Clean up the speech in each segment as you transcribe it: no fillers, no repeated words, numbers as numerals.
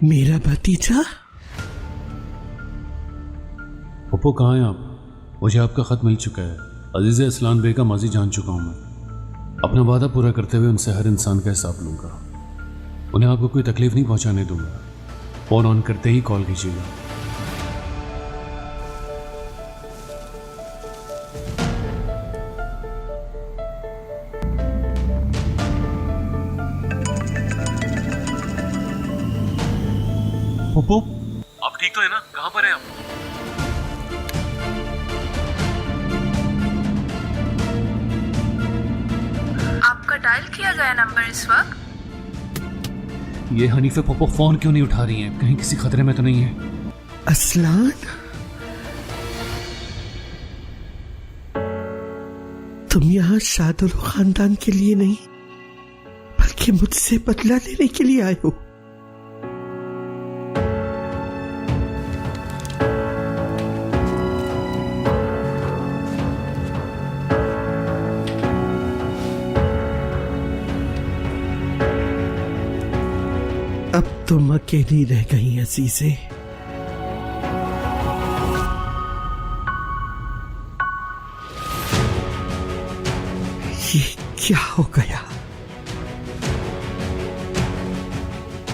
मेरा भतीजा? पप्पू कहाँ हैं आप? मुझे आपका खत मिल चुका है। अजीज़ असलान बे का माजी जान चुका हूँ मैं। अपना वादा पूरा करते हुए उनसे हर इंसान का हिसाब लूंगा। उन्हें आपको कोई तकलीफ नहीं पहुंचाने दूंगा। फोन ऑन करते ही कॉल कीजिएगा। पप्पू आप ठीक तो है ना? कहाँ पर हैं आप? आपका डायल किया गया नंबर इस वक्त। ये हनीफे पप्पू फोन क्यों नहीं उठा रही हैं? कहीं किसी खतरे में तो नहीं है? असलान, तुम यहाँ शादुल खानदान के लिए नहीं बल्कि मुझसे बदला लेने के लिए आए हो। अब तुम अकेली रह गई अजीज़े। ये क्या हो गया?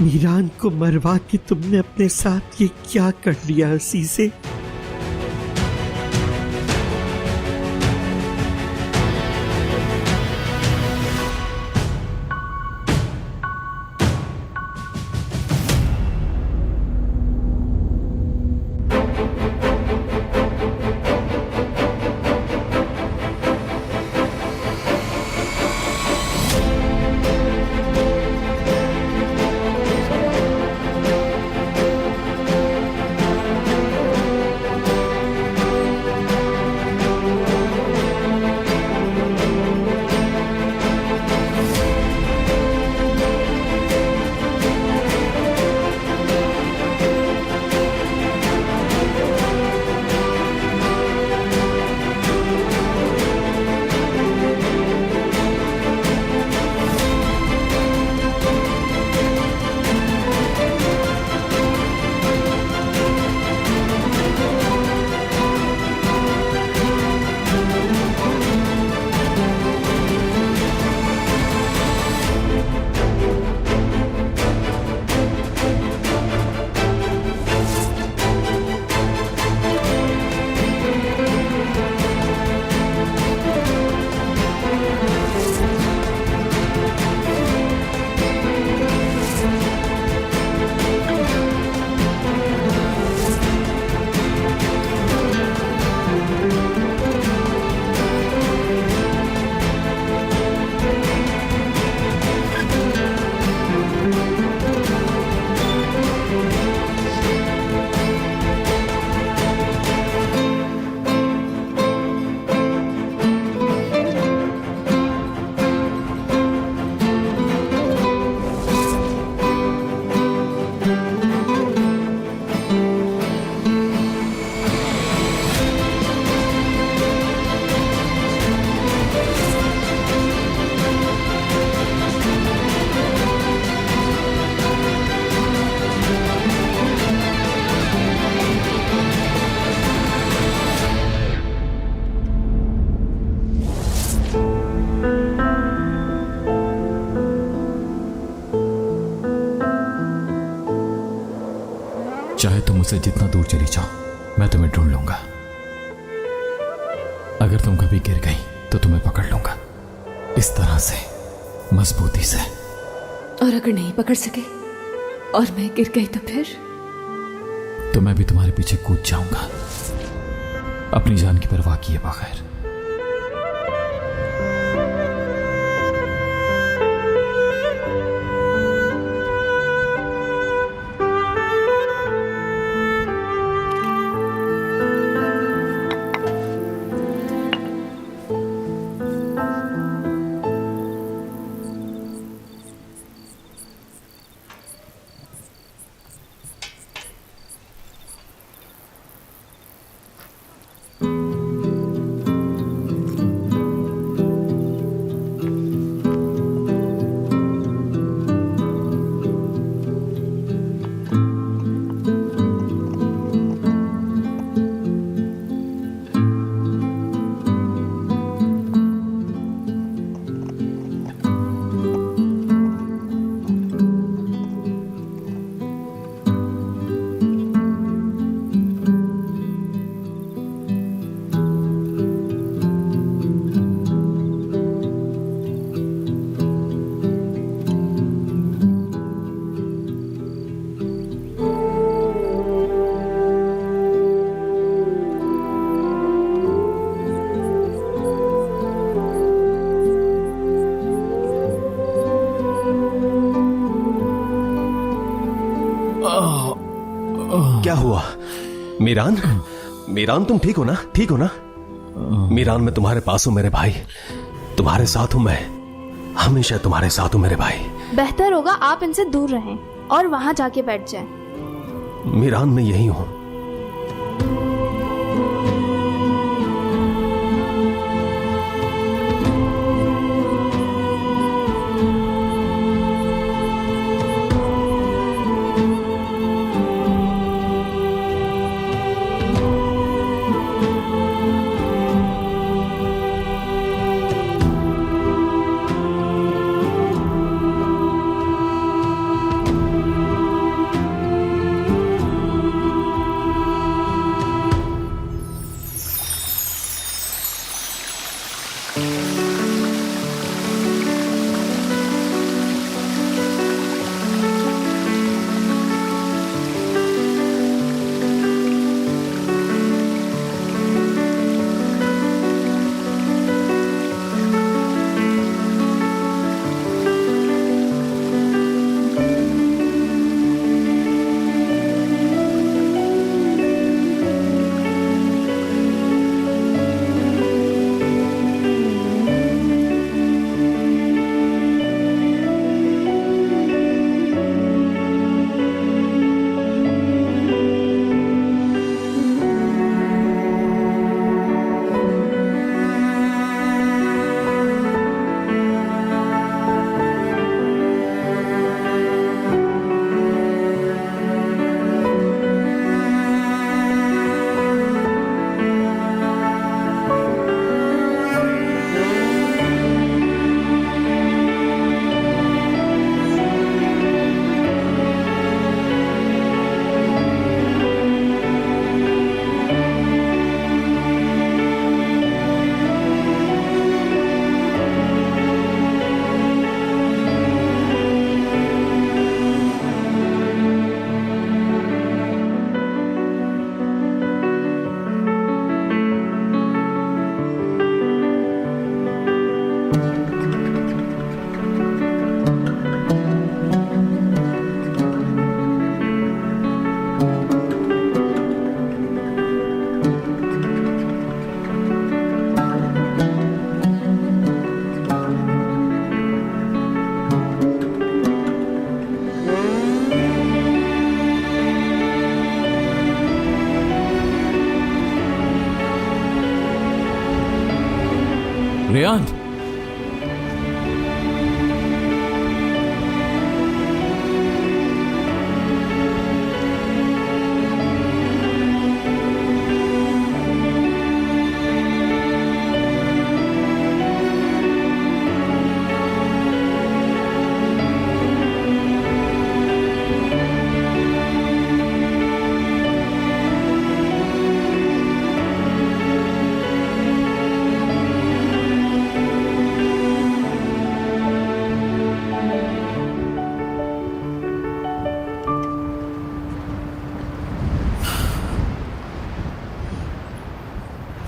मीरान को मरवा के तुमने अपने साथ ये क्या कर लिया अजीज़े? चाहे तुम मुझसे जितना दूर चली जाओ, मैं तुम्हें ढूंढ लूंगा। अगर तुम कभी गिर गई तो तुम्हें पकड़ लूंगा, इस तरह से, मजबूती से। और अगर नहीं पकड़ सके और मैं गिर गई तो फिर? तो मैं भी तुम्हारे पीछे कूद जाऊंगा, अपनी जान की परवाह किए बगैर। मीरान, मीरान तुम ठीक हो ना? ठीक हो ना? मीरान मैं तुम्हारे पास हूं मेरे भाई, तुम्हारे साथ हूं मैं, हमेशा तुम्हारे साथ हूं मेरे भाई। बेहतर होगा आप इनसे दूर रहें और वहां जाके बैठ जाएं। मीरान मैं यही हूं। रेयान,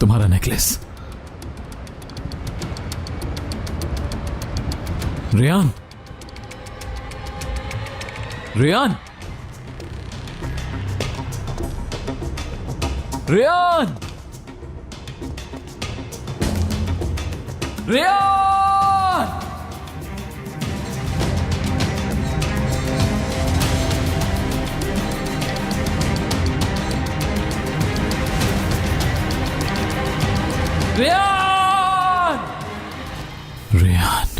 तुम्हारा नेकलेस। रेयान, रेयान, रेयान, रेयान, रेयान, रेयान।